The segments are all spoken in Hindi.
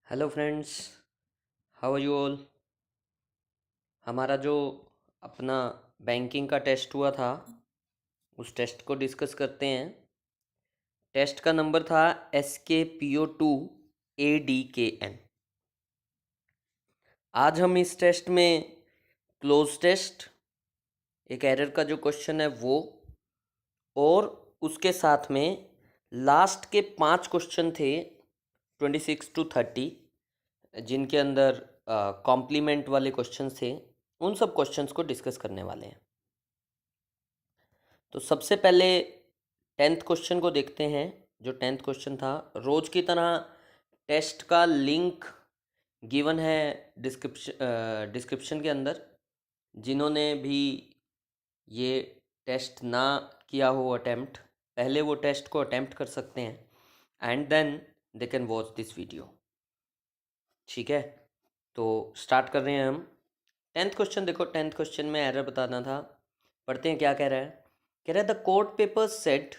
Hello friends, how are you all. हमारा जो अपना बैंकिंग का टेस्ट हुआ था उस टेस्ट को डिस्कस करते हैं। टेस्ट का नंबर था SKPO2 ADKN। आज हम इस टेस्ट में क्लोज टेस्ट, एक एरर का जो क्वेश्चन है वो, और उसके साथ में लास्ट के 5 क्वेश्चन थे 26 to 30, जिनके अंदर कॉम्प्लीमेंट वाले क्वेश्चंस थे, उन सब क्वेश्चंस को डिस्कस करने वाले हैं। तो सबसे पहले 10th क्वेश्चन को देखते हैं। जो 10th क्वेश्चन था, रोज की तरह टेस्ट का लिंक गिवन है डिस्क्रिप्शन के अंदर। जिन्होंने भी ये टेस्ट ना किया हो अटेम्प्ट, पहले वो टेस्ट को अटेम्प्ट कर सकते हैं and then they can watch this video. ठीक है, तो स्टार्ट कर रहे हैं हम। 10th क्वेश्चन देखो। 10th क्वेश्चन में एरर बताना था। पढ़ते हैं क्या कह रहा है। कह रहा है the court paper set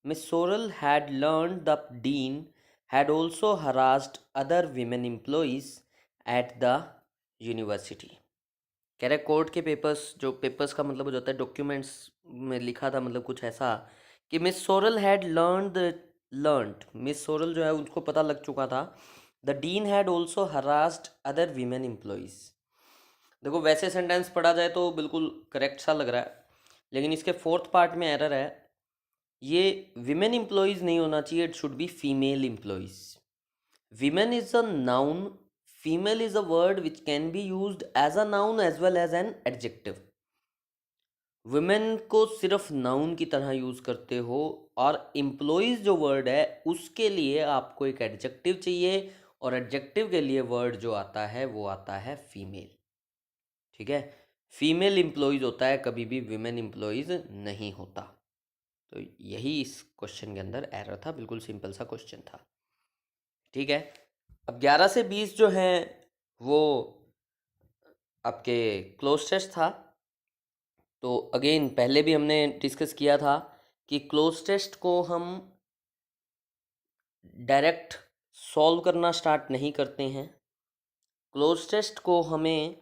Miss Sorrell had learned the dean had also harassed other women employees at the university। कह रहा है कोर्ट के पेपर्स, जो पेपर्स का मतलब हो जाता है डॉक्यूमेंट्स में लिखा था, मतलब कुछ ऐसा कि Miss Soral had learned, Miss Soral जो है उनको पता लग चुका था। The dean had also harassed other women employees. देखो वैसे सेंटेंस पढ़ा जाए तो बिल्कुल करेक्ट सा लग रहा है, लेकिन इसके फोर्थ पार्ट में एरर है। ये विमेन एम्प्लॉयज़ नहीं होना चाहिए, it should be female employees. Women is a noun, female is a word which can be used as a noun as well as an adjective. Women को सिर्फ नाउन की तरह यूज करते हो, और एम्प्लॉयज़ जो वर्ड है उसके लिए आपको एक एडजेक्टिव चाहिए, और एडजेक्टिव के लिए वर्ड जो आता है वो आता है फीमेल। ठीक है, फीमेल एम्प्लॉयज़ होता है, कभी भी विमेन एम्प्लॉयज़ नहीं होता। तो यही इस क्वेश्चन के अंदर एरर था, बिल्कुल सिंपल सा क्वेश्चन था। ठीक है, अब 11 से 20 जो हैं वो आपके क्लोज टेस्ट था। तो अगेन पहले भी हमने डिस्कस किया था कि क्लोज टेस्ट को हम डायरेक्ट सॉल्व करना स्टार्ट नहीं करते हैं। क्लोज टेस्ट को हमें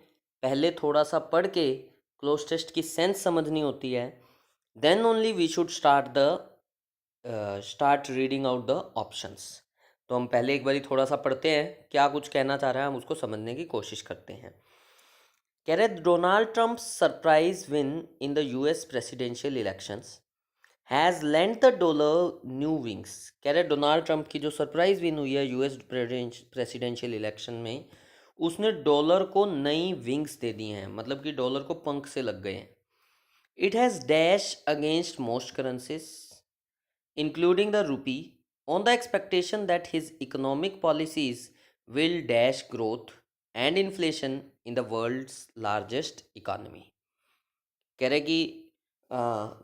पहले थोड़ा सा पढ़ के क्लोज टेस्ट की सेंस समझनी होती है, then only we should start reading out the options. तो हम पहले एक बारी थोड़ा सा पढ़ते हैं, क्या कुछ कहना चाह रहा है हम उसको समझने की कोशिश करते हैं। कह रहे Donald Trump surprise win in the US presidential elections has lent the dollar new wings. कह रहे डोनाल्ड ट्रंप की जो सरप्राइज विन हुई है यूएस प्रेसिडेंशियल इलेक्शन में, उसने डॉलर को नई विंग्स दे दी हैं, मतलब कि डॉलर को पंख से लग गए हैं। It has dash against most currencies including the rupee, on the expectation that his economic policies will dash growth and inflation in the world's largest economy। कह रहे कि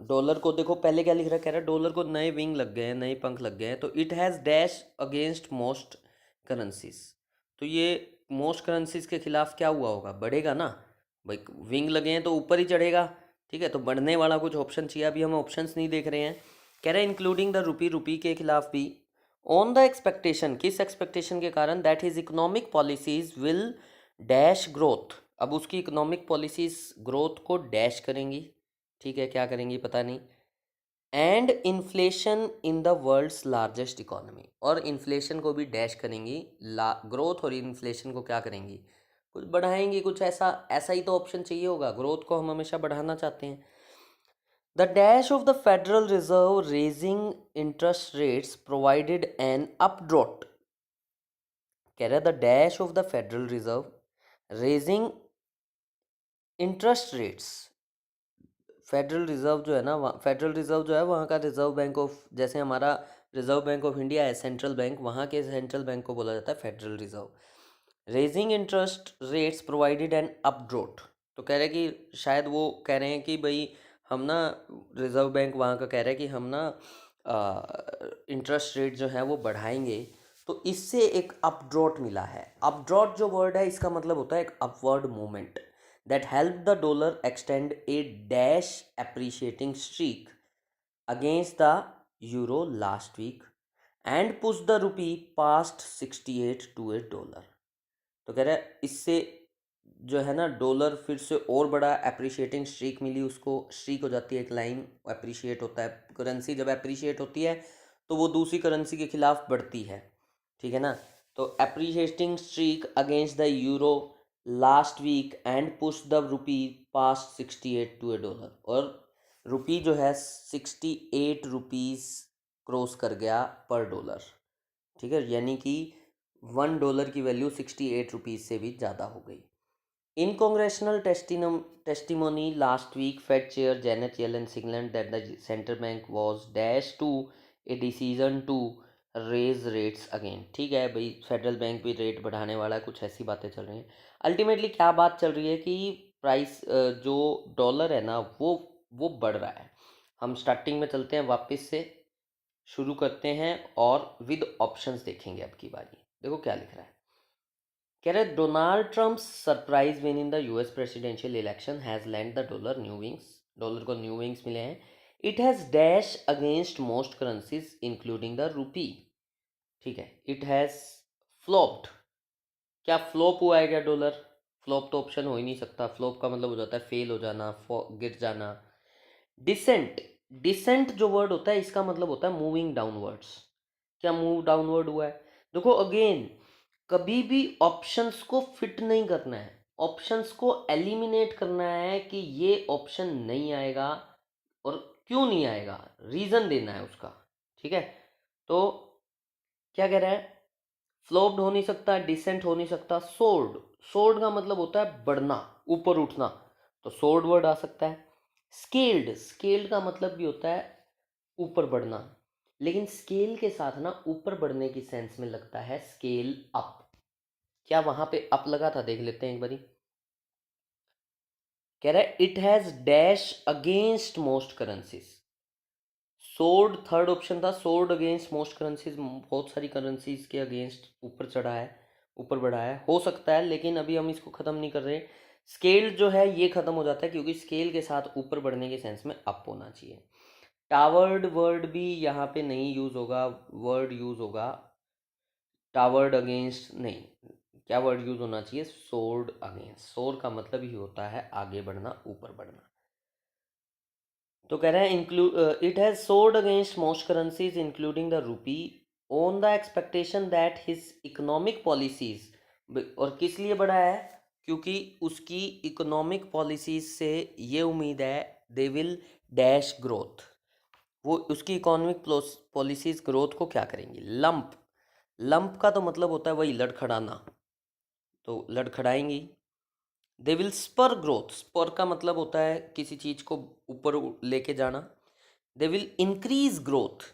डॉलर को देखो पहले क्या लिख रहा है। कह रहा है डॉलर को नए विंग लग गए हैं, नए पंख लग गए हैं। तो it has dash against most currencies, तो ये मोस्ट करेंसीज के खिलाफ क्या हुआ होगा, बढ़ेगा ना भाई। विंग लगे हैं तो ऊपर ही चढ़ेगा। ठीक है, तो बढ़ने वाला कुछ ऑप्शन चाहिए। अभी हम ऑप्शंस नहीं देख रहे हैं। कह रहे हैं इंक्लूडिंग द रुपी, रुपी के खिलाफ भी। ऑन द एक्सपेक्टेशन, किस एक्सपेक्टेशन के कारण, that his economic policies will dash growth. अब उसकी इकोनॉमिक पॉलिसीज ग्रोथ को डैश करेंगी। ठीक है, क्या करेंगी पता नहीं। And inflation in the world's largest economy, और इन्फ्लेशन को भी डैश करेंगी। ग्रोथ और इन्फ्लेशन को क्या करेंगी, कुछ बढ़ाएंगी, कुछ ऐसा ऐसा ही तो ऑप्शन चाहिए होगा। ग्रोथ को हम हमेशा बढ़ाना चाहते हैं। The dash of the Federal Reserve raising interest rates provided an updraught. कह रहा है the dash of the Federal Reserve raising interest rates. Federal Reserve जो है ना, फेडरल रिजर्व जो है वहाँ का रिजर्व बैंक ऑफ, जैसे हमारा रिजर्व बैंक ऑफ इंडिया है सेंट्रल बैंक, वहाँ के सेंट्रल बैंक को बोला जाता है Federal Reserve. Raising interest rates provided an updraught. तो कह रहे हैं कि शायद वो कह रहे हैं कि भाई हम ना, रिजर्व बैंक वहाँ का कह रहा है कि हम ना इंटरेस्ट रेट जो है वो बढ़ाएंगे, तो इससे एक अपड्रॉट मिला है। अपड्रॉट जो वर्ड है इसका मतलब होता है एक upward movement that helped the dollar extend a dash appreciating streak against the euro last week and push the rupee past 68 to $8। तो कह रहा है इससे जो है ना डॉलर फिर से और बड़ा अप्रिशिएटिंग स्ट्रीक मिली उसको, स्ट्रीक हो जाती है एक लाइन, अप्रिशिएट होता है करेंसी, जब अप्रिशिएट होती है तो वो दूसरी करेंसी के खिलाफ बढ़ती है, ठीक है ना। तो appreciating streak against the euro last week and push the rupee past 68 to $1, और रुपी जो है 68 रुपीज़ क्रॉस कर गया पर डॉलर, ठीक है, यानी कि $1 की वैल्यू 68 रुपीज़ से भी ज़्यादा हो गई। In congressional testimony last week, Fed Chair Janet Yellen signaled that the central bank was dashed to a decision to raise rates again। ठीक है भाई, फेडरल बैंक भी रेट बढ़ाने वाला है, कुछ ऐसी बातें चल रही हैं। अल्टीमेटली क्या बात चल रही है कि प्राइस जो डॉलर है ना वो बढ़ रहा है। हम स्टार्टिंग में चलते हैं, वापस से शुरू करते हैं और विद ऑप्शंस देखेंगे अब की बारी। देखो क्या लिख रहा है, कह रहे Donald Trump's surprise win in the US presidential election has land the dollar new wings. Dollar को न्यू विंग्स मिले हैं। It has dash against most currencies including the rupee. ठीक है, इट हैज फ्लॉप्ड। क्या फ्लॉप हुआ है क्या डॉलर? फ्लॉप तो ऑप्शन हो ही नहीं सकता, फ्लॉप का मतलब हो जाता है फेल हो जाना, गिर जाना। डिसेंट, डिसेंट जो वर्ड होता है इसका मतलब होता है मूविंग डाउनवर्ड्स। क्या मूव डाउनवर्ड हुआ है? देखो अगेन, कभी भी ऑप्शंस को फिट नहीं करना है, ऑप्शंस को एलिमिनेट करना है कि ये ऑप्शन नहीं आएगा और क्यों नहीं आएगा, रीजन देना है उसका, ठीक है। तो क्या कह रहा है, फ्लॉप्ड हो नहीं सकता, डिसेंट हो नहीं सकता, सोर्ड, सोर्ड का मतलब होता है बढ़ना, ऊपर उठना, तो सोर्ड वर्ड आ सकता है। स्केल्ड, स्केल्ड का मतलब भी होता है ऊपर बढ़ना, लेकिन स्केल के साथ ना ऊपर बढ़ने की सेंस में लगता है स्केल अप। क्या वहां पे अप लगा था? देख लेते हैं एक बारी। कह रहा है it has dash against most currencies. Sword third option था, सोर्ड अगेंस्ट मोस्ट करेंसीज, बहुत सारी करेंसीज के अगेंस्ट ऊपर चढ़ा है, ऊपर बढ़ा है, हो सकता है, लेकिन अभी हम इसको खत्म नहीं कर रहे। स्केल जो है ये खत्म हो जाता है क्योंकि स्केल के साथ ऊपर बढ़ने के सेंस में अप होना चाहिए। टावर्ड वर्ड भी यहाँ पे नहीं यूज होगा, वर्ड यूज होगा टावर्ड अगेंस्ट नहीं, क्या वर्ड यूज होना चाहिए? Sword against. सोर का मतलब ही होता है आगे बढ़ना, ऊपर बढ़ना। तो कह रहे हैं include it has sword against most currencies including the rupee on the expectation that his economic policies. और किस लिए बढ़ा है? क्योंकि उसकी इकोनॉमिक पॉलिसीज से ये उम्मीद है दे विल डैश ग्रोथ, वो उसकी इकोनॉमिक पॉलिसीज ग्रोथ को क्या करेंगी? लंप, लंप का तो मतलब होता है वही लड़खड़ाना, तो लड़खड़ाएंगी। They will spur growth, spur का मतलब होता है किसी चीज को ऊपर लेके जाना। They will increase growth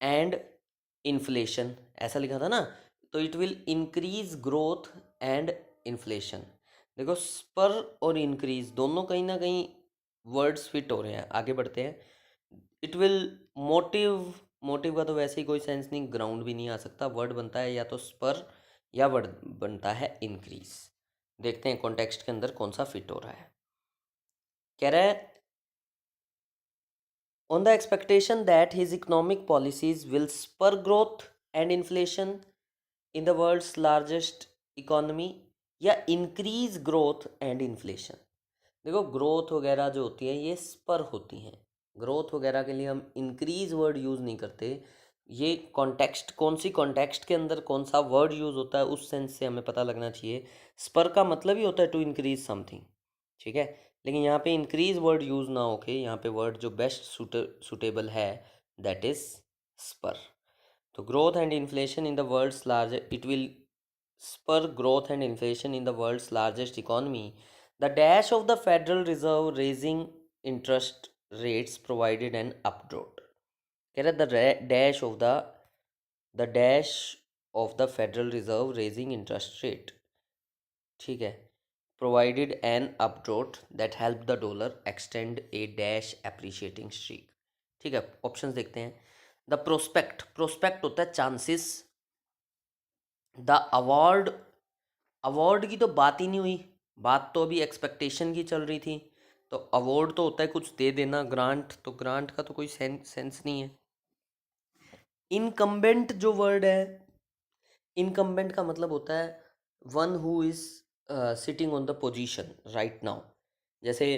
and inflation, ऐसा लिखा था ना, तो it will increase growth and inflation. देखो स्पर और इंक्रीज दोनों कहीं ना कहीं वर्ड्स फिट हो रहे हैं, आगे बढ़ते हैं। इट विल मोटिव, मोटिव का तो वैसे ही कोई सेंस नहीं, ग्राउंड भी नहीं आ सकता, वर्ड बनता है या तो स्पर या वर्ड बनता है इंक्रीज। देखते हैं कॉन्टेक्स्ट के अंदर कौन सा फिट हो रहा है। कह रहा है on the expectation that his economic policies will spur growth and inflation in the world's largest economy, या increase growth and inflation। देखो ग्रोथ वगैरह जो होती है ये स्पर होती हैं, ग्रोथ वगैरह के लिए हम इंक्रीज वर्ड यूज़ नहीं करते। ये कॉन्टेक्स्ट, कौन सी कॉन्टेक्स्ट के अंदर कौन सा वर्ड यूज़ होता है उस सेंस से हमें पता लगना चाहिए। स्पर का मतलब ही होता है टू इंक्रीज समथिंग, ठीक है, लेकिन यहाँ पे इंक्रीज वर्ड यूज़ ना होके यहाँ पे वर्ड जो बेस्ट सूटेबल है दैट इज स्पर। तो growth and inflation in the world's large, it will spur growth and inflation in the world's largest economy. The dash of the Federal Reserve raising interest rates provided an updraft। कह रहा the dash of the Federal Reserve raising interest rate, ठीक है, provided an updraft that helped the dollar extend a dash appreciating streak। ठीक है, ऑप्शंस देखते हैं। द प्रोस्पेक्ट, प्रोस्पेक्ट होता है चांसेस। द अवार्ड, अवार्ड की तो बात ही नहीं हुई, बात तो अभी एक्सपेक्टेशन की चल रही थी, तो अवार्ड तो होता है कुछ दे देना, ग्रांट, तो ग्रांट का तो कोई सेंस नहीं है। इनकम्बेंट जो वर्ड है, इनकम्बेंट का मतलब होता है one who is sitting on the position right now. जैसे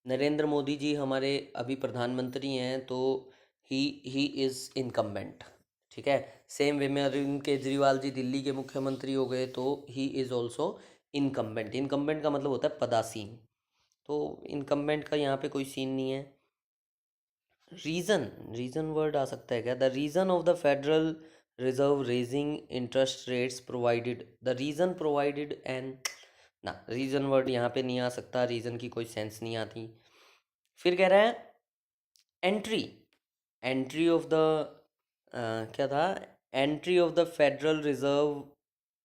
नरेंद्र मोदी जी हमारे अभी प्रधानमंत्री हैं, तो ही इज इनकम्बेंट। ठीक है, सेम वे में अरविंद केजरीवाल जी दिल्ली के मुख्यमंत्री हो गए, तो he is also incumbent. Incumbent का मतलब होता है पदासीन, तो इनकम्बेंट का यहाँ पे कोई सीन नहीं है। रीज़न, रीज़न वर्ड आ सकता है क्या? The reason of the Federal Reserve raising interest rates provided, the reason provided and, ना रीज़न वर्ड यहाँ पे नहीं आ सकता, रीज़न की कोई सेंस नहीं आती। फिर कह रहा है एंट्री, एंट्री ऑफ द क्या था, entry of the Federal Reserve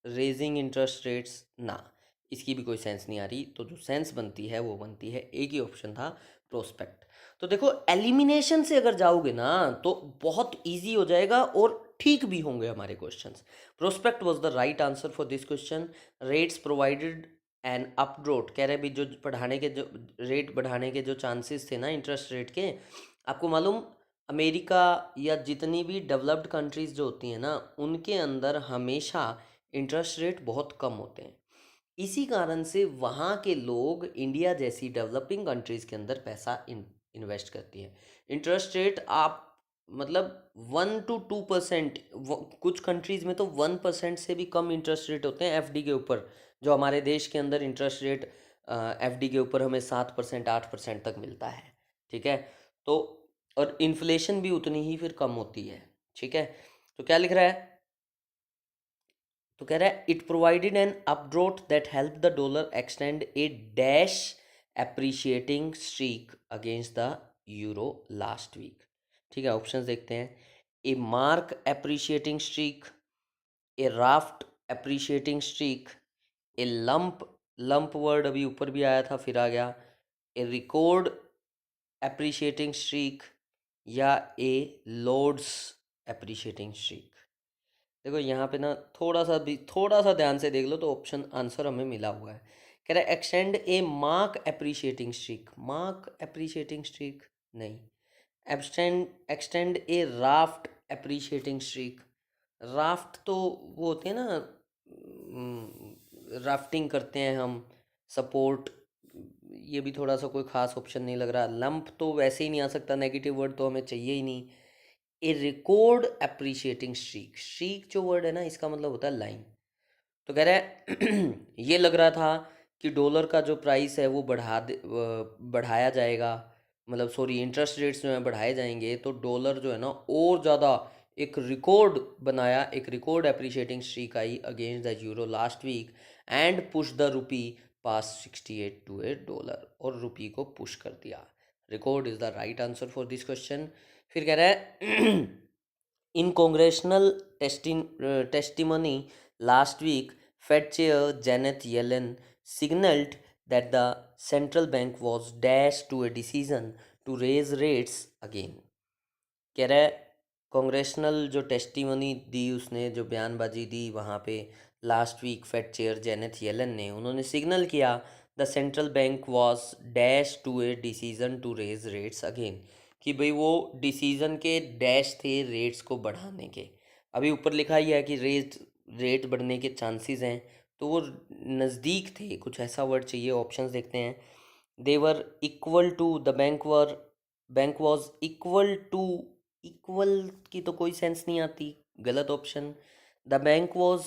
raising interest rates, ना इसकी भी कोई सेंस नहीं आ रही। तो जो सेंस बनती है वो बनती है, एक ही ऑप्शन था प्रोस्पेक्ट। तो देखो एलिमिनेशन से अगर जाओगे ना तो बहुत इजी हो जाएगा और ठीक भी होंगे हमारे questions. Prospect was the right answer for this question. Rates provided and updraught, कह रहे भी जो बढ़ाने के, जो रेट बढ़ाने के जो चांसेस थे ना इंटरेस्ट रेट के, आपको मालूम अमेरिका या जितनी भी डेवलप्ड कंट्रीज़ जो होती हैं ना, उनके अंदर हमेशा इंटरेस्ट रेट बहुत कम होते हैं। इसी कारण से वहाँ के लोग इंडिया जैसी डेवलपिंग कंट्रीज़ के अंदर पैसा इन्वेस्ट करती है। इंटरेस्ट रेट आप मतलब 1 to 2%, कुछ कंट्रीज़ में तो 1% से भी कम इंटरेस्ट रेट होते हैं एफडी के ऊपर। जो हमारे देश के अंदर इंटरेस्ट रेट एफडी के ऊपर हमें 7% 8% तक मिलता है। ठीक है, तो और इन्फ्लेशन भी उतनी ही फिर कम होती है। ठीक है, तो क्या लिख रहा है, तो कह रहा है it provided an updraught that help the dollar extend a dash appreciating streak against the euro last week. ठीक है, ऑप्शंस देखते हैं। A mark appreciating streak, a raft appreciating streak, a lump, lump word अभी ऊपर भी आया था फिर आ गया, ए रिकॉर्ड एप्रिशिएटिंग स्ट्रीक, या ए लॉर्ड्स एप्रिशिएटिंग स्ट्रीक। देखो यहाँ पे ना थोड़ा सा ध्यान से देख लो तो ऑप्शन आंसर हमें मिला हुआ है। कह रहा है extend a mark appreciating streak, mark appreciating streak नहीं। Extend, extend a raft appreciating streak, raft तो वो होते हैं ना, राफ्टिंग करते हैं हम, सपोर्ट, ये भी थोड़ा सा कोई खास ऑप्शन नहीं लग रहा। लंप तो वैसे ही नहीं आ सकता, नेगेटिव वर्ड तो हमें चाहिए ही नहीं। ए रिकॉर्ड एप्रिशिएटिंग स्ट्रीक, स्ट्रीक जो वर्ड है ना इसका मतलब होता है लाइन। तो कह रहा है ये लग रहा था कि डॉलर का जो प्राइस है वो बढ़ाया जाएगा, मतलब सॉरी इंटरेस्ट रेट्स जो हैं बढ़ाए जाएंगे, तो डॉलर जो है ना और ज़्यादा एक रिकॉर्ड बनाया, एक record appreciating streak I against the euro last week and push the rupee past 68 to a dollar, और रुपी को पुश कर दिया। Record is the right answer for this question. फिर कह रहा है in congressional testimony last week, Fed Chair Janet Yellen signaled that the central bank was dashed to a decision to raise rates again। कह रहा है कांग्रेशनल जो टेस्टिमनी दी, उसने जो बयानबाजी दी वहाँ पे last week, Fed chair Janet Yellen ने, उन्होंने सिग्नल किया the central bank was dash to a decision to raise rates again, कि भाई वो डिसीजन के डैश थे रेट्स को बढ़ाने के। अभी ऊपर लिखा ही है कि रेट बढ़ने के चांसेस हैं, तो वो नज़दीक थे, कुछ ऐसा वर्ड चाहिए। ऑप्शंस देखते हैं। They were equal to, the bank was equal to, equal की तो कोई सेंस नहीं आती, गलत option. The bank was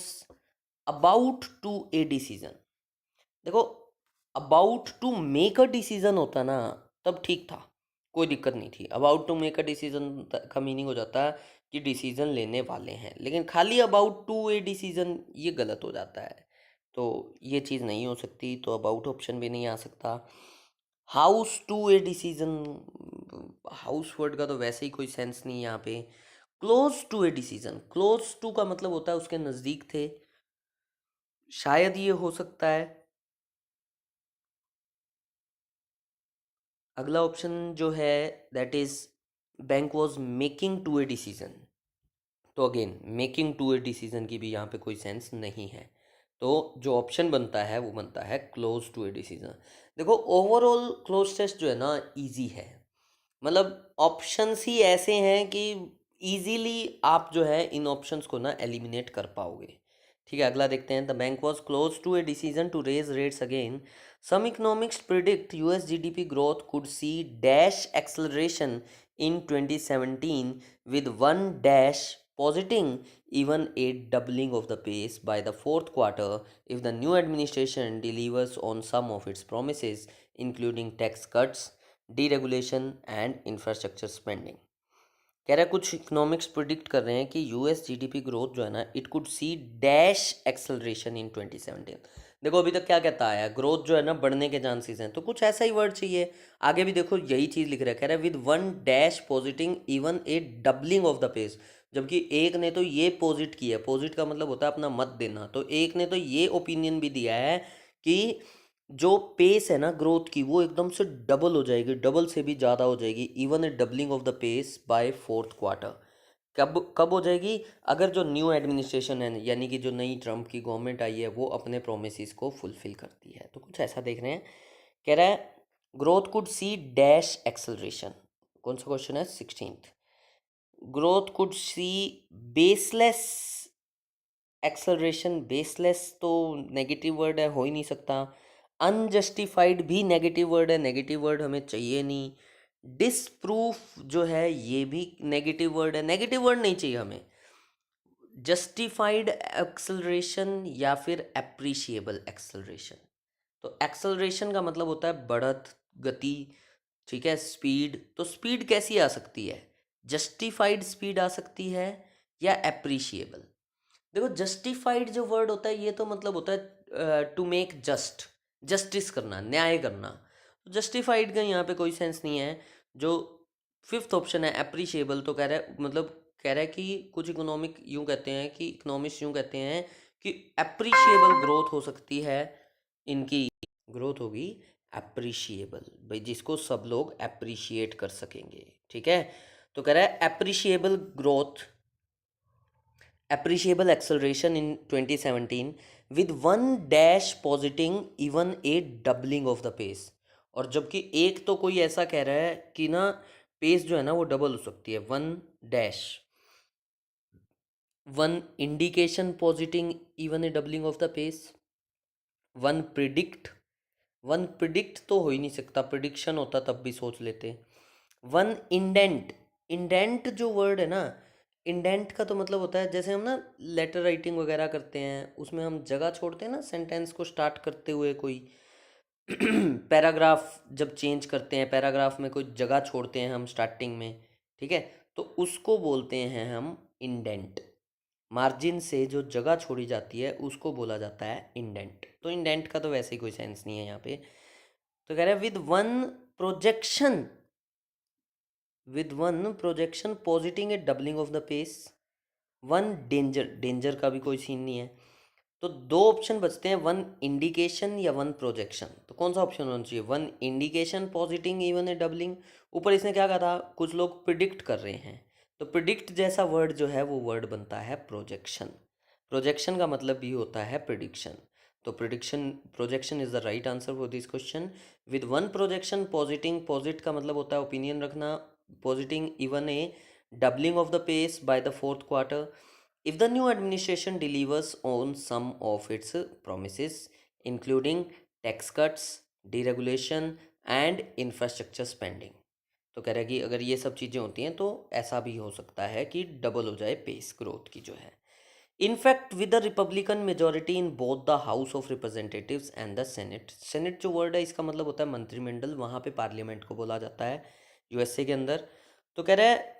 about to a decision, देखो about to make a decision होता ना तब ठीक था, कोई दिक्कत नहीं थी। About to make a decision का मीनिंग हो जाता है कि डिसीजन लेने वाले हैं, लेकिन खाली अबाउट टू ए डिसीजन ये गलत हो जाता है, तो ये चीज़ नहीं हो सकती, तो अबाउट ऑप्शन भी नहीं आ सकता। House to a decision, house word का तो वैसे ही कोई सेंस नहीं है यहाँ पे। Close to a decision, close to का मतलब होता है उसके नज़दीक थे, शायद ये हो सकता है। अगला ऑप्शन जो है that is bank was making to a decision, तो again making to a decision की भी यहाँ पे कोई सेंस नहीं है, तो जो ऑप्शन बनता है वो बनता है क्लोज टू ए डिसीजन। देखो ओवरऑल क्लोज टेस्ट जो है ना इजी है, मतलब ऑप्शंस ही ऐसे हैं कि ईजीली आप जो है इन ऑप्शंस को ना एलिमिनेट कर पाओगे। ठीक है, अगला देखते हैं। The bank was close to a decision to raise rates again. Some economics predict US GDP growth could see dash acceleration in 2017 with one dash positing even a doubling of the pace by the fourth quarter if the new administration delivers on some of its promises including tax cuts, deregulation and infrastructure spending। कह रहा है कुछ इकोनॉमिक्स प्रिडिक्ट कर रहे हैं कि यूएस जीडीपी ग्रोथ जो है ना it could see dash acceleration in 2017। देखो अभी तक क्या कहता है, ग्रोथ जो है ना बढ़ने के चांसेस हैं, तो कुछ ऐसा ही वर्ड चाहिए। आगे भी देखो यही चीज़ लिख रहा है, कह रहा है with one dash positing even a doubling of the pace. जबकि एक ने तो ये पॉजिट किया, पॉजिट का मतलब होता है अपना मत देना, तो एक ने तो ये ओपिनियन भी दिया है कि जो पेस है ना ग्रोथ की वो एकदम से डबल हो जाएगी, डबल से भी ज़्यादा हो जाएगी, even a doubling of the pace by fourth quarter. कब कब हो जाएगी? अगर जो न्यू एडमिनिस्ट्रेशन है यानी कि जो नई ट्रम्प की गवर्नमेंट आई है वो अपने प्रोमिस को फुलफिल करती है। तो कुछ ऐसा देख रहे हैं, कह रहा है growth could see dash acceleration. कौन सा क्वेश्चन है? 16th। Growth could see baseless acceleration. Baseless तो नेगेटिव वर्ड है, हो ही नहीं सकता। अनजस्टिफाइड भी नेगेटिव वर्ड है, नेगेटिव वर्ड हमें चाहिए नहीं। डिसप्रूफ जो है ये भी नेगेटिव वर्ड है, नेगेटिव वर्ड नहीं चाहिए हमें। जस्टिफाइड एक्सेलरेशन या फिर एप्रिशिएबल एक्सेलरेशन। तो एक्सेलरेशन का मतलब होता है बढ़त, गति, ठीक है, स्पीड। तो स्पीड कैसी आ सकती है? जस्टिफाइड स्पीड आ सकती है या एप्रिशिएबल। देखो जस्टिफाइड जो वर्ड होता है ये तो मतलब होता है टू मेक जस्ट, जस्टिस करना, न्याय करना। जस्टिफाइड का यहाँ पे कोई सेंस नहीं है। जो फिफ्थ ऑप्शन है एप्रिशिएबल, तो कह रहा है मतलब कह रहा है कि कुछ इकोनॉमिक यूँ कहते हैं कि इकोनॉमिस्ट यूँ कहते हैं कि एप्रिशिएबल ग्रोथ हो सकती है, इनकी ग्रोथ होगी एप्रिशिएबल, भाई जिसको सब लोग एप्रिशिएट कर सकेंगे। ठीक है, तो कह रहा है appreciable growth, appreciable acceleration in 2017 with one dash positing even a doubling of the pace। और जबकि एक तो कोई ऐसा कह रहा है कि ना पेस जो है ना वो डबल हो सकती है, one dash, one indication positing even a doubling of the pace, one predict. One predict तो हो ही नहीं सकता, प्रिडिक्शन होता तब भी सोच लेते। वन इंडेंट, इंडेंट जो वर्ड है ना, इंडेंट का तो मतलब होता है जैसे हम ना लेटर राइटिंग वगैरह करते हैं उसमें हम जगह छोड़ते हैं ना, सेंटेंस को स्टार्ट करते हुए कोई पैराग्राफ जब चेंज करते हैं, पैराग्राफ में कोई जगह छोड़ते हैं हम स्टार्टिंग में, ठीक है, तो उसको बोलते हैं हम इंडेंट। मार्जिन से जो जगह छोड़ी जाती है उसको बोला जाता है इंडेंट। तो इंडेंट का तो वैसे ही कोई सेंस नहीं है यहाँ पे। तो कह रहे हैं with one projection, with one projection positing a doubling of the pace, one danger, danger का भी कोई सीन नहीं है। तो दो ऑप्शन बचते हैं, वन इंडिकेशन या वन प्रोजेक्शन। तो कौन सा ऑप्शन होना चाहिए? One indication positing even a doubling. ऊपर इसने क्या कहा था, कुछ लोग प्रिडिक्ट कर रहे हैं, तो प्रिडिक्ट जैसा वर्ड जो है वो वर्ड बनता है प्रोजेक्शन। प्रोजेक्शन का मतलब भी होता है प्रिडिक्शन। तो prediction, projection is the right answer for this question. With one projection positing, posit का मतलब होता है ओपिनियन रखना, positing even a doubling of the pace by the fourth quarter if the new administration delivers on some of its promises including tax cuts, deregulation and infrastructure spending। तो कह रहा है कि अगर ये सब चीज़ें होती हैं तो ऐसा भी हो सकता है कि डबल हो जाए पेस ग्रोथ की जो है। In fact with the Republican majority in both the house of representatives and the senate. Senate जो वर्ड है इसका मतलब होता है मंत्रिमंडल, वहाँ पे पार्लियामेंट को बोला जाता है यूएसए के अंदर। तो कह रहा है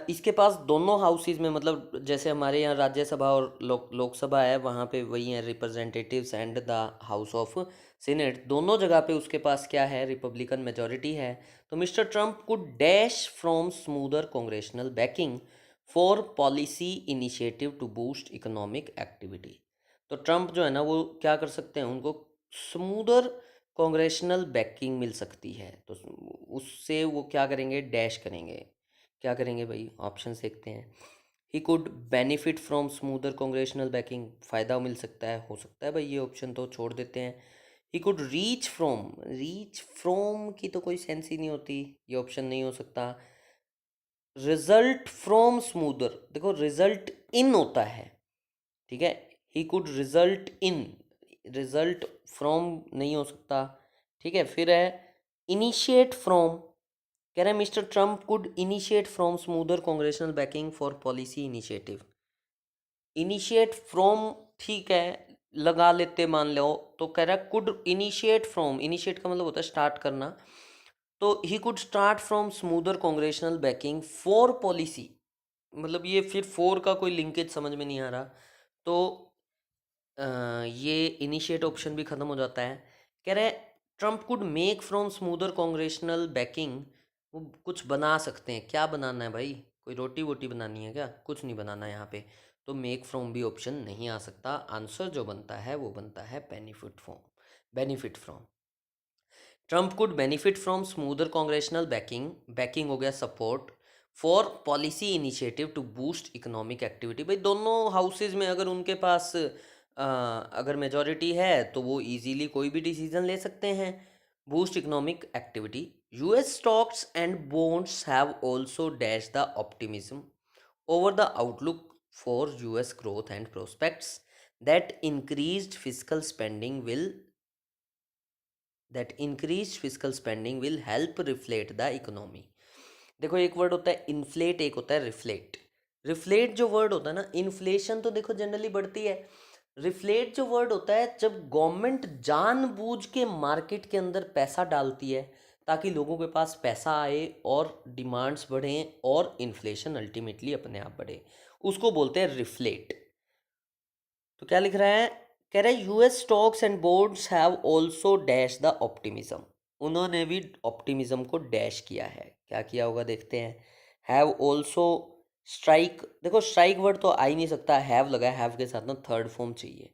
इसके पास दोनों हाउसेज में, मतलब जैसे हमारे यहाँ राज्यसभा और लोकसभा है, वहाँ पे वही है representatives and the house of senate, दोनों जगह पे उसके पास क्या है, रिपब्लिकन मेजॉरिटी है। तो Mister Trump could dash from smoother congressional backing for policy initiative to boost economic activity. तो ट्रम्प जो है ना वो क्या कर सकते हैं, उनको स्मूदर कांग्रेशनल बैकिंग मिल सकती है, तो उससे वो क्या करेंगे, डैश करेंगे। क्या करेंगे भाई, ऑप्शन देखते हैं। He could benefit from smoother congressional banking, फ़ायदा मिल सकता है, हो सकता है भाई ये ऑप्शन तो छोड़ देते हैं। He could reach from, reach from की तो कोई सेंस ही नहीं होती, ये ऑप्शन नहीं हो सकता। रिजल्ट फ्रॉम स्मूदर, देखो रिजल्ट इन होता है, ठीक है, he could result in, result from नहीं हो सकता, ठीक है। फिर है इनिशिएट फ्रॉम, कह रहे हैं mister Trump could initiate from smoother congressional backing for policy initiative. Initiate from ठीक है, लगा लेते मान लो, तो कह रहा है कुड इनिशिएट फ्रॉम, इनिशिएट का मतलब होता है स्टार्ट करना, तो ही could start from smoother congressional backing for policy, मतलब ये फिर फोर का कोई लिंकेज समझ में नहीं आ रहा, तो ये इनिशिएट ऑप्शन भी खत्म हो जाता है। कह रहे हैं Trump could make from smoother congressional backing, वो कुछ बना सकते हैं, क्या बनाना है भाई, कोई रोटी वोटी बनानी है क्या, कुछ नहीं बनाना है यहाँ पे, तो मेक फ्रॉम भी ऑप्शन नहीं आ सकता, आंसर जो बनता है वो बनता है benefit from, benefit from. Trump could benefit from smoother congressional backing, backing हो गया support for policy initiative to boost economic activity, भाई दोनों हाउसेज में अगर उनके पास अगर मेजॉरिटी है तो वो इजीली कोई भी डिसीजन ले सकते हैं, boost economic activity. US stocks and bonds have also dash the optimism over the outlook for US growth and prospects that increased fiscal spending will that increased fiscal spending will help reflate the economy। देखो एक वर्ड होता है इन्फ्लेट, एक होता है रिफ्लेट। रिफ्लेट जो वर्ड होता है ना, इन्फ्लेशन तो देखो जनरली बढ़ती है, रिफ्लेट जो वर्ड होता है जब गवर्नमेंट जानबूझ के मार्केट के अंदर पैसा डालती है ताकि लोगों के पास पैसा आए और डिमांड्स बढ़ें और इन्फ्लेशन अल्टीमेटली अपने आप बढ़े, उसको बोलते हैं रिफ्लेट। तो क्या लिख रहा है, कह रहा है US stocks and boards have also dash the optimism, उन्होंने भी ऑप्टिमिज्म को डैश किया है, क्या किया होगा देखते हैं। हैव आल्सो स्ट्राइक, देखो स्ट्राइक वर्ड तो आ ही नहीं सकता, हैव लगा है, हैव के साथ ना थर्ड फॉर्म चाहिए,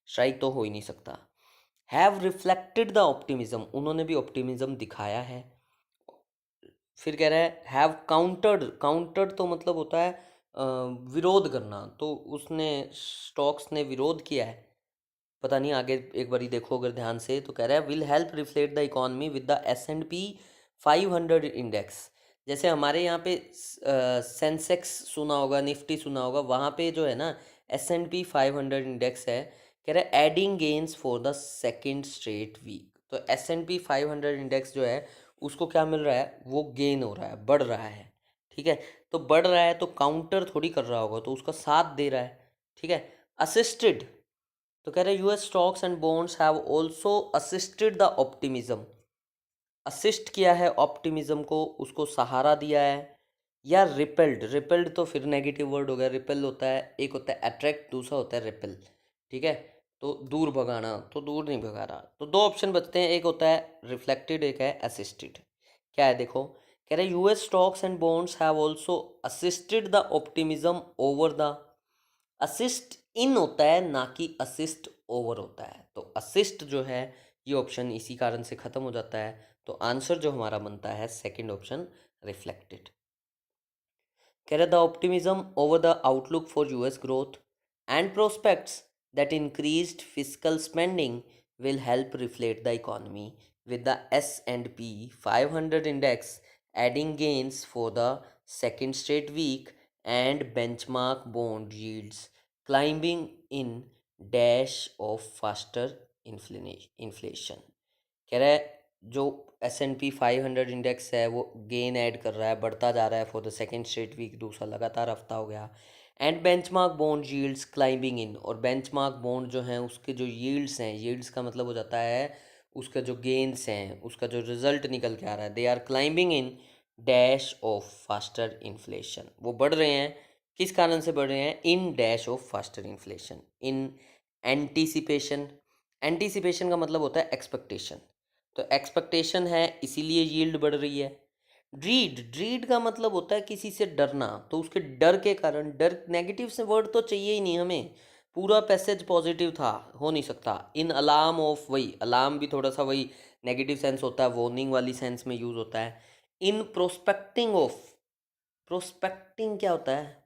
स्ट्राइक तो हो ही नहीं सकता। हैव रिफ्लेक्टेड द ऑप्टिमिज्म, उन्होंने भी ऑप्टिमिज्म दिखाया है। फिर कह रहा है हैव काउंटर्ड, काउंटर्ड तो मतलब होता है विरोध करना, तो उसने स्टॉक्स ने विरोध किया है, पता नहीं आगे एक बारी देखो अगर ध्यान से, तो कह रहा है will help reflect the economy with the S&P 500 index. जैसे हमारे यहाँ पे सेंसेक्स सुना होगा, निफ्टी सुना होगा, वहाँ पे जो है ना S&P 500 इंडेक्स है, कह रहा है adding gains for the second straight week, तो S&P 500 इंडेक्स जो है उसको क्या मिल रहा है, वो गेन हो रहा है, बढ़ रहा है, ठीक है। तो बढ़ रहा है तो काउंटर थोड़ी कर रहा होगा, तो उसका साथ दे रहा है, ठीक है। असिस्टेड, तो कह रहे हैं US stocks and bonds have also assisted the optimism, assist किया है ऑप्टिमिज्म को, उसको सहारा दिया है। या रिपेल्ड, रिपेल्ड तो फिर नेगेटिव वर्ड हो गया, रिपेल होता है, एक होता है अट्रैक्ट, दूसरा होता है रिपेल, ठीक है। तो दूर भगाना, तो दूर नहीं भगा रहा, तो दो ऑप्शन बचते हैं, एक होता है रिफ्लेक्टेड, एक है असिस्टेड। क्या है देखो, कह रहे हैं US stocks and bonds have also assisted the optimism over the, assist in होता है ना कि असिस्ट ओवर होता है, तो असिस्ट जो है ये ऑप्शन इसी कारण से खत्म हो जाता है, तो आंसर जो हमारा बनता है सेकंड ऑप्शन रिफ्लेक्टेड। कह रहे the optimism over the outlook for US growth and prospects that increased physical spending will help reflate the economy with the S&P 500 index adding gains for the second straight week and benchmark bond yields climbing in dash of faster inflation। कह रहा है जो S&P 500 इंडेक्स है वो गेन ऐड कर रहा है, बढ़ता जा रहा है for the second straight week, दूसरा लगातार हफ्ता हो गया। And benchmark bond yields climbing in, और बेंचमार्क बॉन्ड जो हैं उसके जो यील्ड्स हैं, यील्ड्स का मतलब हो जाता है उसका जो गेन्स हैं, उसका जो रिजल्ट निकल के आ रहा है, they are climbing in dash of faster inflation, वो बढ़ रहे हैं, किस कारण से बढ़ रहे हैं, इन dash of faster inflation, in anticipation, anticipation का मतलब होता है एक्सपेक्टेशन, तो एक्सपेक्टेशन है इसीलिए यील्ड बढ़ रही है। ड्रीड, ड्रीड का मतलब होता है किसी से डरना, तो उसके डर के कारण, डर नेगेटिव से वर्ड तो चाहिए ही नहीं हमें, पूरा पैसेज पॉजिटिव था, हो नहीं सकता। इन अलार्म ऑफ, वही अलार्म भी थोड़ा सा वही नेगेटिव सेंस होता है, वार्निंग वाली सेंस में यूज होता है। इन प्रोस्पेक्टिंग ऑफ, प्रोस्पेक्टिंग क्या होता है,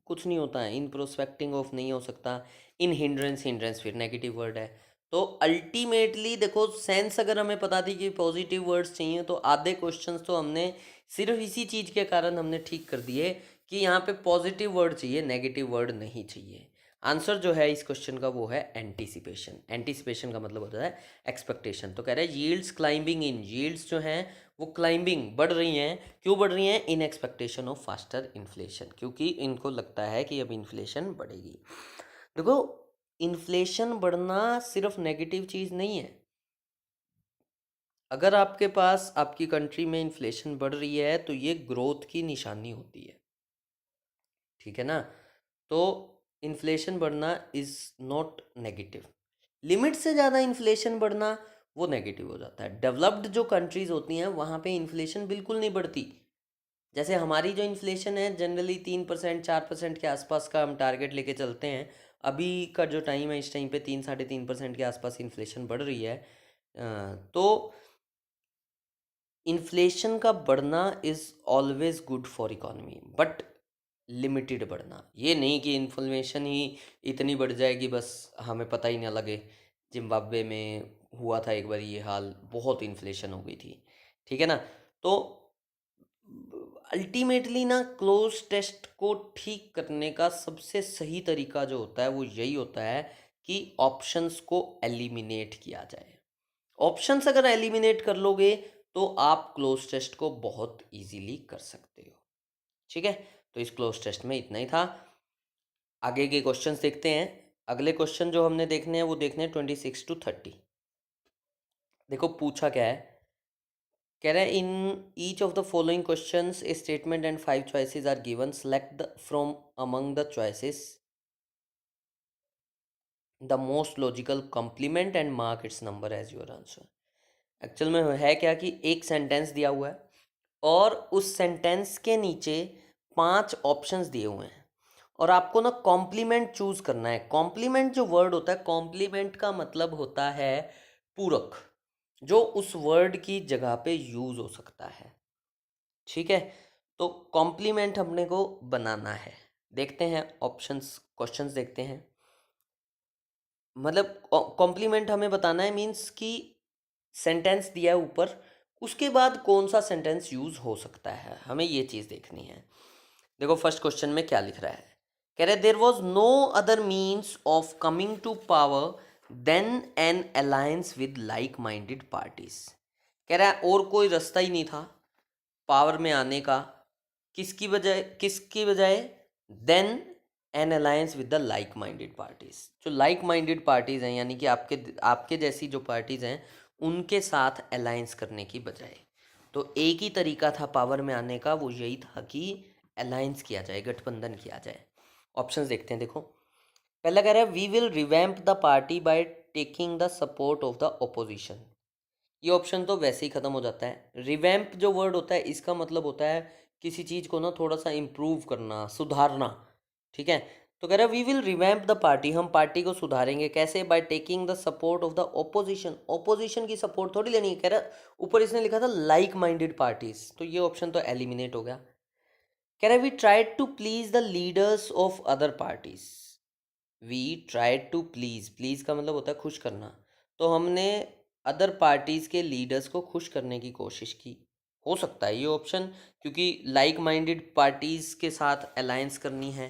कुछ नहीं होता है, इन प्रोस्पेक्टिंग ऑफ नहीं हो सकता। इन हिंड्रेंस, हिंड्रेंस फिर नेगेटिव वर्ड है, तो अल्टीमेटली देखो सेंस अगर हमें पता थी कि पॉजिटिव वर्ड्स चाहिए तो आधे क्वेश्चंस तो हमने सिर्फ इसी चीज़ के कारण हमने ठीक कर दिए कि यहाँ पे पॉजिटिव वर्ड चाहिए, नेगेटिव वर्ड नहीं चाहिए। आंसर जो है इस क्वेश्चन का वो है एंटीसिपेशन। एंटीसिपेशन का मतलब होता है एक्सपेक्टेशन। तो कह रहे हैं यील्ड्स क्लाइंबिंग इन, यील्ड्स जो हैं वो क्लाइंबिंग बढ़ रही हैं। क्यों बढ़ रही हैं? इन एक्सपेक्टेशन ऑफ फास्टर इन्फ्लेशन, क्योंकि इनको लगता है कि अब इन्फ्लेशन बढ़ेगी। देखो इन्फ्लेशन बढ़ना सिर्फ नेगेटिव चीज़ नहीं है। अगर आपके पास आपकी कंट्री में इन्फ्लेशन बढ़ रही है तो ये ग्रोथ की निशानी होती है, ठीक है ना। तो इन्फ्लेशन बढ़ना इज़ नॉट नेगेटिव। लिमिट से ज़्यादा इन्फ्लेशन बढ़ना वो नेगेटिव हो जाता है। डेवलप्ड जो कंट्रीज़ होती हैं वहाँ पे इन्फ्लेशन बिल्कुल नहीं बढ़ती। जैसे हमारी जो इन्फ्लेशन है जनरली 3% 4% के आसपास का हम टारगेट लेके चलते हैं। अभी का जो टाइम है इस टाइम पे 3-3.5% के आसपास इन्फ्लेशन बढ़ रही है। तो इन्फ्लेशन का बढ़ना is always good for economy, but limited बढ़ना। ये नहीं कि इन्फ्लेशन ही इतनी बढ़ जाएगी बस हमें पता ही ना लगे। जिम्बाब्वे में हुआ था एक बार ये हाल, बहुत इन्फ्लेशन हो गई थी, ठीक है ना। तो अल्टीमेटली ना क्लोज टेस्ट को ठीक करने का सबसे सही तरीका जो होता है वो यही होता है कि ऑप्शंस को एलिमिनेट किया जाए। ऑप्शंस अगर एलिमिनेट कर लोगे तो आप क्लोज टेस्ट को बहुत इजीली कर सकते हो, ठीक है। तो इस क्लोज टेस्ट में इतना ही था। आगे के क्वेश्चंस देखते हैं। अगले क्वेश्चन जो हमने देखने हैं वो देखने हैं 26 to 30। देखो पूछा क्या है, कह रहा है in each of the following questions a statement and 5 choices are given, select from among the choices the most logical complement and mark its number as your answer. Actual में है क्या कि एक सेंटेंस दिया हुआ है और उस सेंटेंस के नीचे 5 ऑप्शंस दिए हुए हैं और आपको ना कॉम्प्लीमेंट चूज करना है। कॉम्प्लीमेंट जो वर्ड होता है, कॉम्प्लीमेंट का मतलब होता है पूरक, जो उस वर्ड की जगह पे यूज हो सकता है, ठीक है। तो कॉम्प्लीमेंट हमने को बनाना है। देखते हैं ऑप्शंस, क्वेश्चंस देखते हैं। मतलब कॉम्प्लीमेंट हमें बताना है मीन्स कि सेंटेंस दिया है ऊपर, उसके बाद कौन सा सेंटेंस यूज हो सकता है, हमें ये चीज़ देखनी है। देखो फर्स्ट क्वेश्चन में क्या लिख रहा है, कह रहे there was no other means of coming to power then an alliance with like minded parties. कह रहा है और कोई रास्ता ही नहीं था पावर में आने का, किसकी बजाय than an alliance with the like minded parties. जो लाइक माइंडेड पार्टीज हैं यानी कि आपके आपके जैसी जो पार्टीज हैं उनके साथ अलायंस करने की बजाय। तो एक ही तरीका था पावर में आने का, वो यही था कि अलायंस किया जाए, गठबंधन किया जाए। ऑप्शंस देखते हैं। देखो पहला कह रहा है we will revamp the party by taking the support of the opposition. ये ऑप्शन तो वैसे ही खत्म हो जाता है। रिवैम्प जो वर्ड होता है इसका मतलब होता है किसी चीज़ को ना थोड़ा सा इम्प्रूव करना, सुधारना, ठीक है। तो कह रहा है we will revamp the party, हम पार्टी को सुधारेंगे कैसे? By taking the support of the opposition. Opposition की सपोर्ट थोड़ी लेनी है। कह रहा ऊपर इसने लिखा था लाइक माइंडेड पार्टीज, तो ये ऑप्शन तो एलिमिनेट हो गया। कह रहा है we tried to please the leaders of other parties. We tried to please, please का मतलब होता है खुश करना, तो हमने अदर पार्टीज के लीडर्स को खुश करने की कोशिश की। हो सकता है ये ऑप्शन, क्योंकि लाइक माइंडेड पार्टीज के साथ अलायंस करनी है,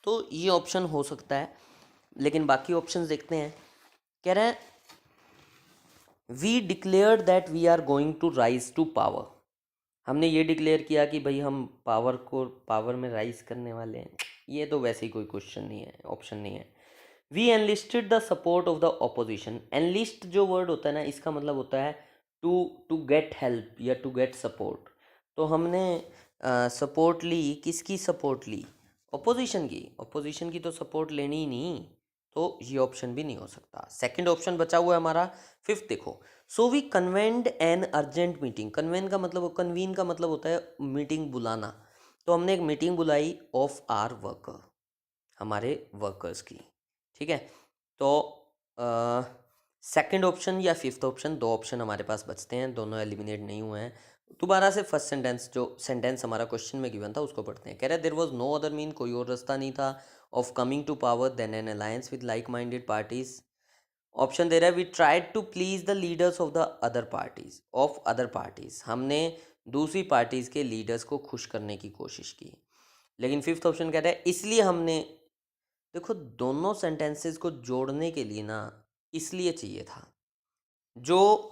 तो ये ऑप्शन हो सकता है। लेकिन बाकी ऑप्शंस देखते हैं। कह रहे हैं we declared that we are going to rise to power. हमने ये डिक्लेयर किया कि भाई हम पावर में राइज करने वाले हैं। ये तो वैसे ही कोई क्वेश्चन नहीं है, ऑप्शन नहीं है। We enlisted the support of the opposition. Enlist जो वर्ड होता है ना इसका मतलब होता है टू टू गेट हेल्प या टू गेट सपोर्ट। तो हमने सपोर्ट ली, किसकी सपोर्ट ली? ऑपोजिशन की। ऑपोजिशन की तो सपोर्ट लेनी ही नहीं, तो ये ऑप्शन भी नहीं हो सकता। सेकंड ऑप्शन बचा हुआ है हमारा। फिफ्थ देखो, so we convened an urgent meeting. Convene का मतलब, कन्वीन का मतलब होता है मीटिंग बुलाना। तो हमने एक मीटिंग बुलाई ऑफ आर वर्कर, हमारे वर्कर्स की, ठीक है। तो सेकंड ऑप्शन या फिफ्थ ऑप्शन, दो ऑप्शन हमारे पास बचते हैं, दोनों एलिमिनेट नहीं हुए हैं। दोबारा से फर्स्ट सेंटेंस, जो सेंटेंस हमारा क्वेश्चन में गिवन था उसको पढ़ते हैं। कह रहे there was no other mean, कोई और रास्ता नहीं था, of coming to power then an alliance with like minded parties. Option दे रहा है we tried to please the leaders of the other parties, हमने दूसरी पार्टीज के लीडर्स को खुश करने की कोशिश की। लेकिन फिफ्थ ऑप्शन कह रहा है इसलिए हमने, देखो दोनों सेंटेंसेस को जोड़ने के लिए ना इसलिए चाहिए था, जो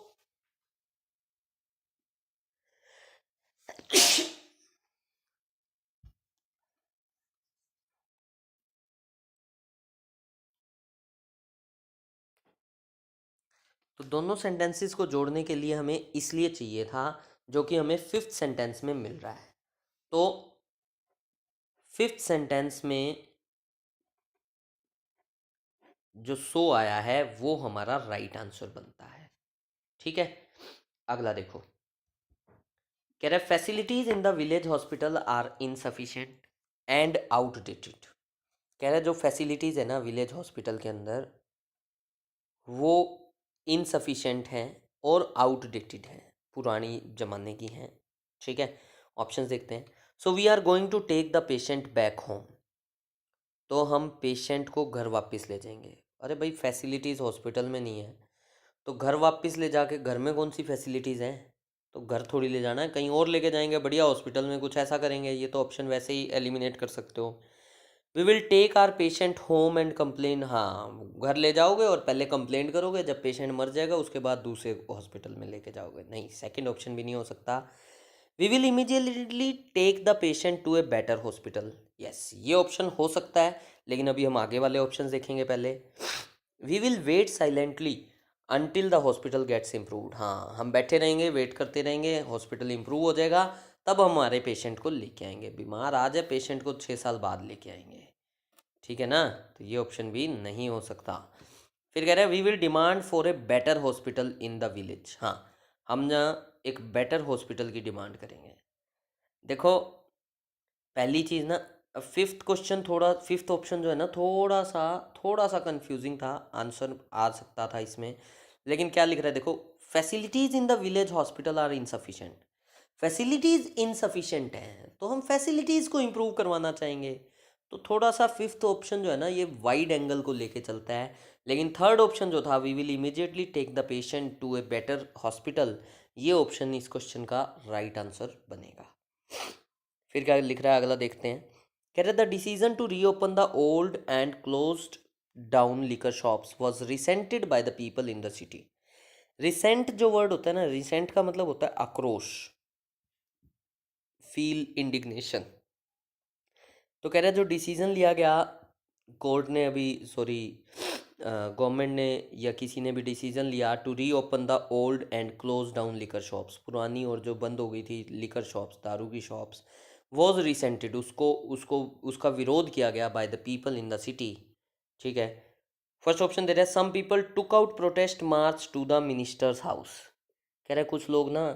तो दोनों सेंटेंसेस को जोड़ने के लिए हमें इसलिए चाहिए था, जो कि हमें फिफ्थ सेंटेंस में मिल रहा है। तो फिफ्थ सेंटेंस में जो सो आया है वो हमारा राइट आंसर बनता है। ठीक है, अगला देखो, कह रहा है facilities in the village hospital are insufficient and outdated. कह रहा है जो फैसिलिटीज है ना विलेज हॉस्पिटल के अंदर वो इनसफिशिएंट हैं और आउटडेटेड हैं, पुरानी ज़माने की हैं। ठीक है, ऑप्शंस देखते हैं। So we are going to take the patient back home, तो हम पेशेंट को घर वापस ले जाएंगे। अरे भाई फैसिलिटीज़ हॉस्पिटल में नहीं है तो घर वापस ले जाके घर में कौन सी फैसिलिटीज़ हैं, तो घर थोड़ी ले जाना है, कहीं और लेके जाएंगे बढ़िया हॉस्पिटल में, कुछ ऐसा करेंगे। ये तो ऑप्शन वैसे ही एलिमिनेट कर सकते हो। We will take our patient home and complain, हाँ घर ले जाओगे और पहले कंप्लेंट करोगे, जब पेशेंट मर जाएगा उसके बाद दूसरे हॉस्पिटल में लेके जाओगे। नहीं, सेकंड ऑप्शन भी नहीं हो सकता। We will immediately take the patient to a better hospital, yes ये ऑप्शन हो सकता है, लेकिन अभी हम आगे वाले ऑप्शन देखेंगे पहले। We will wait silently until the hospital gets improved, हाँ हम बैठे रहेंगे, वेट करते रहेंगे, हॉस्पिटल इम्प्रूव हो जाएगा तब हमारे पेशेंट को लेके आएंगे। बीमार आ जाए पेशेंट को 6 साल बाद लेके आएंगे। ठीक है ना, तो ये ऑप्शन भी नहीं हो सकता। फिर कह रहे हैं we will demand for a better hospital in the village, हाँ हम ना एक बेटर हॉस्पिटल की डिमांड करेंगे। देखो पहली चीज़ ना, फिफ्थ ऑप्शन जो है ना थोड़ा सा कंफ्यूजिंग था, आंसर आ सकता था इसमें। लेकिन क्या लिख रहा है देखो, facilities in the village hospital are insufficient, facilities insufficient हैं तो हम फैसिलिटीज़ को इम्प्रूव करवाना चाहेंगे। तो थोड़ा सा फिफ्थ ऑप्शन जो है ना ये वाइड एंगल को लेके चलता है। लेकिन थर्ड ऑप्शन जो था we will immediately take the patient to a better hospital, ये ऑप्शन इस क्वेश्चन का राइट आंसर बनेगा। फिर क्या लिख रहा है अगला देखते हैं। कह रहे the decision to reopen the old and closed down liquor shops was resented by the people in the city. Resent जो वर्ड होता है ना, रिसेंट का मतलब होता है आक्रोश, फील इंडिग्नेशन। तो कह रहा है जो डिसीजन लिया गया कोर्ट ने अभी, सॉरी गवर्नमेंट ने या किसी ने भी डिसीजन लिया to reopen the old and close down liquor shops, पुरानी और जो बंद हो गई थी लिकर शॉप्स, दारू की शॉप्स, वॉज रिसेंटेड, उसको उसको उसका विरोध किया गया by the people in the city. ठीक है, फर्स्ट ऑप्शन दे रहा है some people took out protest march to the minister's house. कह रहा है कुछ लोग ना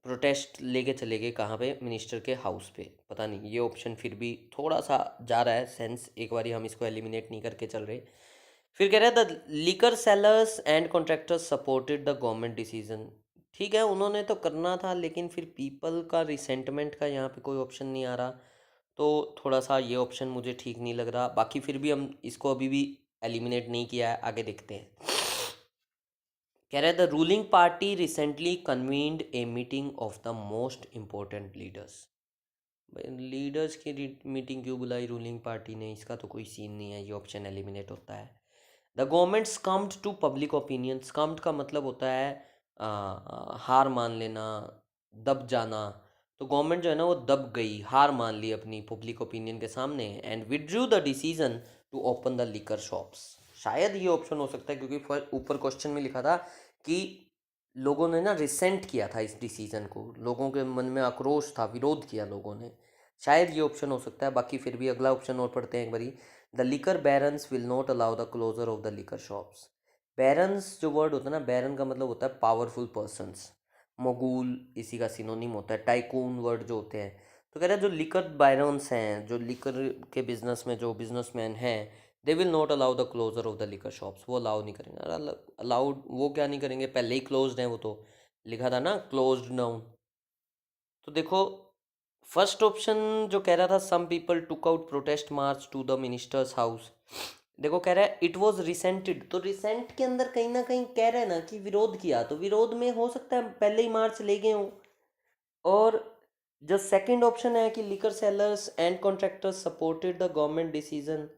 प्रोटेस्ट लेके चले गए कहाँ पे, मिनिस्टर के हाउस पे, पता नहीं, ये ऑप्शन फिर भी थोड़ा सा जा रहा है सेंस, एक बार हम इसको एलिमिनेट नहीं करके चल रहे। फिर कह रहा है the liquor sellers and contractors supported the government decision. ठीक है उन्होंने तो करना था, लेकिन फिर पीपल का रिसेंटमेंट का यहाँ पे कोई ऑप्शन नहीं आ रहा, तो थोड़ा सा ये ऑप्शन मुझे ठीक नहीं लग रहा। बाकी फिर भी हम इसको अभी भी एलिमिनेट नहीं किया है, आगे देखते हैं। कह रहा है the ruling party recently convened a meeting of the most important leaders. भाई लीडर्स की मीटिंग क्यों बुलाई रूलिंग पार्टी ने, इसका तो कोई सीन नहीं है, ये ऑप्शन एलिमिनेट होता है। The government succumbed to public opinion, succumbed का मतलब होता है हार मान लेना, दब जाना। तो गवर्नमेंट जो है ना वो दब गई, हार मान ली अपनी पब्लिक ओपिनियन के सामने, and withdrew the decision to open the liquor shops. शायद ये ऑप्शन हो सकता है क्योंकि ऊपर क्वेश्चन में लिखा था कि लोगों ने ना रिसेंट किया था इस डिसीजन को, लोगों के मन में आक्रोश था, विरोध किया लोगों ने, शायद ये ऑप्शन हो सकता है। बाकी फिर भी अगला ऑप्शन और पढ़ते हैं एक बारी। The liquor barons will not allow the closure of the liquor shops. Barons जो वर्ड होता है ना, बैरन का मतलब होता है पावरफुल पर्सन्स, मोगुल इसी का सिनोनिम होता है, टाइकून वर्ड जो होते हैं। तो कह रहे हैं जो लिकर बैरन्स हैं, जो लिकर के बिजनेस में जो बिजनेसमैन हैं, they will not allow the closure of the liquor shops, वो अलाउ नहीं करेंगे। अलाउड वो क्या नहीं करेंगे, पहले ही क्लोज्ड हैं वो, तो लिखा था ना क्लोज्ड नाउन। तो देखो फर्स्ट ऑप्शन जो कह रहा था some people took out protest march to the minister's house, देखो कह रहा है इट वॉज रिसेंटेड, तो रिसेंट के अंदर कहीं ना कहीं कह रहे हैं ना कि विरोध किया, तो विरोध में हो सकता है पहले ही मार्च ले गए हों। और जो सेकंड ऑप्शन है कि liquor sellers and contractors supported the government decision,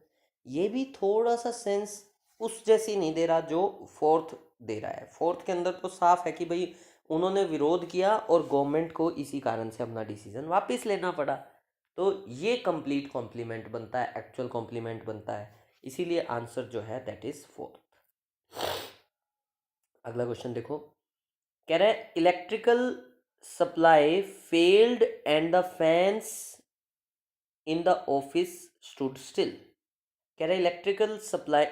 ये भी थोड़ा सा सेंस उस जैसी नहीं दे रहा जो फोर्थ दे रहा है। फोर्थ के अंदर तो साफ है कि भाई उन्होंने विरोध किया और गवर्नमेंट को इसी कारण से अपना डिसीजन वापस लेना पड़ा। तो ये कंप्लीट कॉम्प्लीमेंट बनता है, एक्चुअल कॉम्प्लीमेंट बनता है, इसीलिए आंसर जो है दैट इज फोर्थ। अगला क्वेश्चन देखो, कह रहा है electrical supply failed and the fans in the office stood still. कह रहा है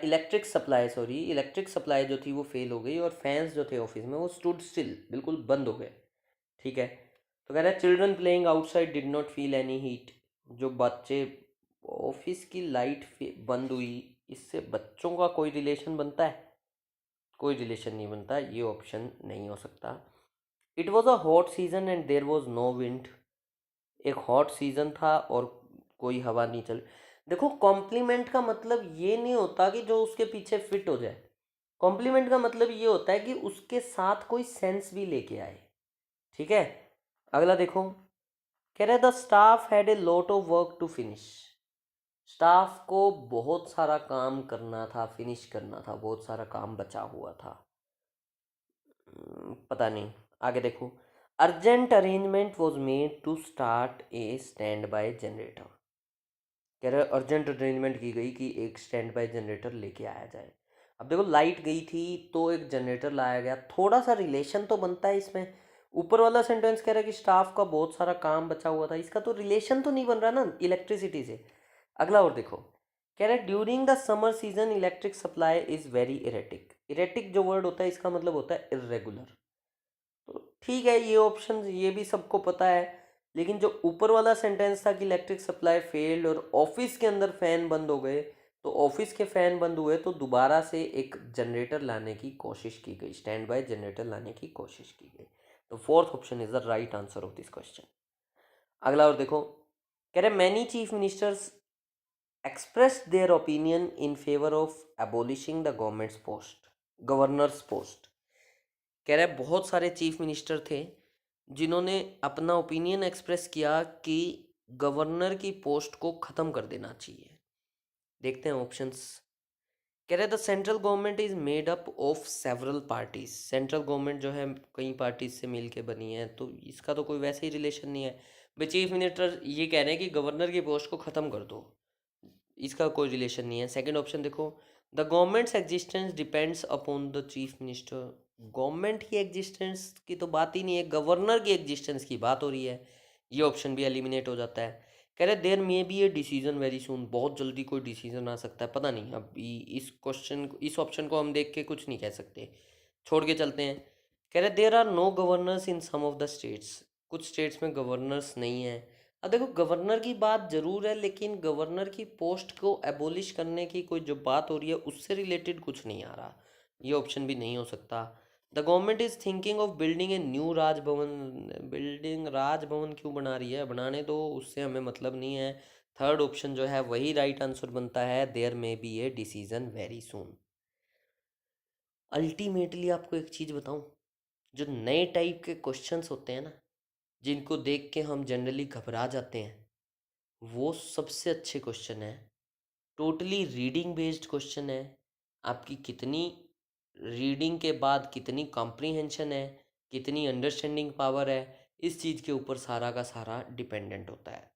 इलेक्ट्रिक सप्लाई जो थी वो फेल हो गई और फैंस जो थे ऑफिस में वो स्टूड स्टिल, बिल्कुल बंद हो गए। ठीक है, तो कह रहा है children playing outside did not feel any heat. जो बच्चे, ऑफिस की लाइट बंद हुई, इससे बच्चों का कोई रिलेशन बनता है? कोई रिलेशन नहीं बनता, ये ऑप्शन नहीं हो सकता। It was a hot season and there was no wind. एक हॉट सीजन था और कोई हवा नहीं चल। देखो कॉम्प्लीमेंट का मतलब ये नहीं होता कि जो उसके पीछे फिट हो जाए। कॉम्प्लीमेंट का मतलब ये होता है कि उसके साथ कोई सेंस भी लेके आए। ठीक है, अगला देखो, कह रहे the staff had a lot of work to finish. Staff को बहुत सारा काम करना था, फिनिश करना था, बहुत सारा काम बचा हुआ था। पता नहीं, आगे देखो, urgent arrangement was made to start a standby generator. कह रहे अर्जेंट अरेंजमेंट की गई कि एक स्टैंड बाय जनरेटर लेके आया जाए। अब देखो लाइट गई थी तो एक जनरेटर लाया गया, थोड़ा सा रिलेशन तो बनता है इसमें। ऊपर वाला सेंटेंस कह रहा है कि स्टाफ का बहुत सारा काम बचा हुआ था, इसका तो रिलेशन तो नहीं बन रहा ना इलेक्ट्रिसिटी से। अगला और देखो, कह रहा है during the summer season electric supply is very erratic. Erratic जो वर्ड होता है इसका मतलब होता है इरेगुलर। तो ठीक है, ये ऑप्शन ये भी सबको पता है, लेकिन जो ऊपर वाला सेंटेंस था कि इलेक्ट्रिक सप्लाई फेल्ड और ऑफिस के अंदर फैन बंद हो गए, तो ऑफिस के फैन बंद हुए तो दोबारा से एक जनरेटर लाने की कोशिश की गई, स्टैंड बाय जनरेटर लाने की कोशिश की गई। तो fourth option is the right answer of this question. अगला और देखो, कह रहे many chief ministers expressed their opinion in favor of abolishing the government's post, governors post. कह रहा है बहुत सारे चीफ मिनिस्टर थे जिन्होंने अपना ओपिनियन एक्सप्रेस किया कि गवर्नर की पोस्ट को ख़त्म कर देना चाहिए। देखते हैं ऑप्शंस। कह रहे the central government is made up of several parties. Central government जो है कई पार्टीज से मिल के बनी है, तो इसका तो कोई वैसे ही रिलेशन नहीं है। भाई चीफ मिनिस्टर ये कह रहे हैं कि गवर्नर की पोस्ट को ख़त्म कर दो, इसका कोई रिलेशन नहीं है। सेकंड ऑप्शन देखो, the governments existence depends upon the chief minister. Government की एग्जिस्टेंस की तो बात ही नहीं है, गवर्नर की एग्जिस्टेंस की बात हो रही है। ये ऑप्शन भी एलिमिनेट हो जाता है। कह रहे there may be a decision very soon, बहुत जल्दी कोई डिसीजन आ सकता है, पता नहीं। अब इस क्वेश्चन, इस ऑप्शन को हम देख के कुछ नहीं कह सकते, छोड़ के चलते हैं। कह रहे there are no governors in some of the states, कुछ स्टेट्स में गवर्नर्स नहीं है। अब देखो गवर्नर की बात जरूर है, लेकिन गवर्नर की पोस्ट को एबोलिश करने की कोई जो बात हो रही है उससे रिलेटेड कुछ नहीं आ रहा, ये ऑप्शन भी नहीं हो सकता। The government is thinking of building a new Raj Bhavan. Building Raj Bhavan क्यों बना रही है, बनाने दो, उससे हमें मतलब नहीं है। थर्ड ऑप्शन जो है वही राइट आंसर बनता है, there may be a decision very soon. Ultimately आपको एक चीज़ बताऊं, जो नए टाइप के क्वेश्चंस होते हैं ना, जिनको देख के हम जनरली घबरा जाते हैं, वो सबसे अच्छे क्वेश्चन है। टोटली रीडिंग बेस्ड क्वेश्चन है। आपकी कितनी रीडिंग के बाद कितनी कॉम्प्रीहेंशन है, कितनी अंडरस्टैंडिंग पावर है, इस चीज़ के ऊपर सारा का सारा डिपेंडेंट होता है।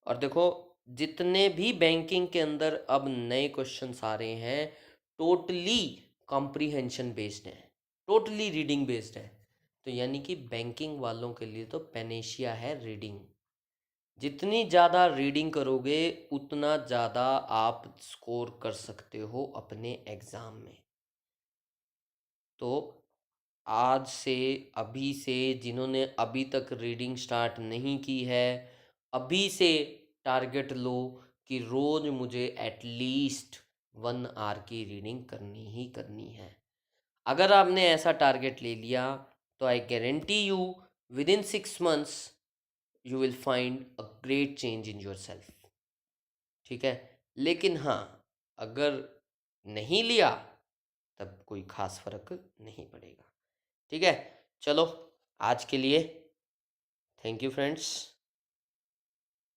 और देखो जितने भी बैंकिंग के अंदर अब नए क्वेश्चंस आ रहे हैं, टोटली कॉम्प्रीहेंशन बेस्ड है, टोटली रीडिंग बेस्ड है। तो यानी कि बैंकिंग वालों के लिए तो पेनेशिया है रीडिंग। जितनी ज़्यादा रीडिंग करोगे उतना ज़्यादा आप स्कोर कर सकते हो अपने एग्ज़ाम में। तो आज से, अभी से, जिन्होंने अभी तक रीडिंग स्टार्ट नहीं की है, अभी से टारगेट लो कि रोज़ मुझे एटलीस्ट 1 आवर की रीडिंग करनी ही करनी है। अगर आपने ऐसा टारगेट ले लिया तो I guarantee you with in 6 months you will find a great change in your self. ठीक है, लेकिन हाँ, अगर नहीं लिया तब कोई खास फर्क नहीं पड़ेगा। ठीक है, चलो आज के लिए थैंक यू फ्रेंड्स।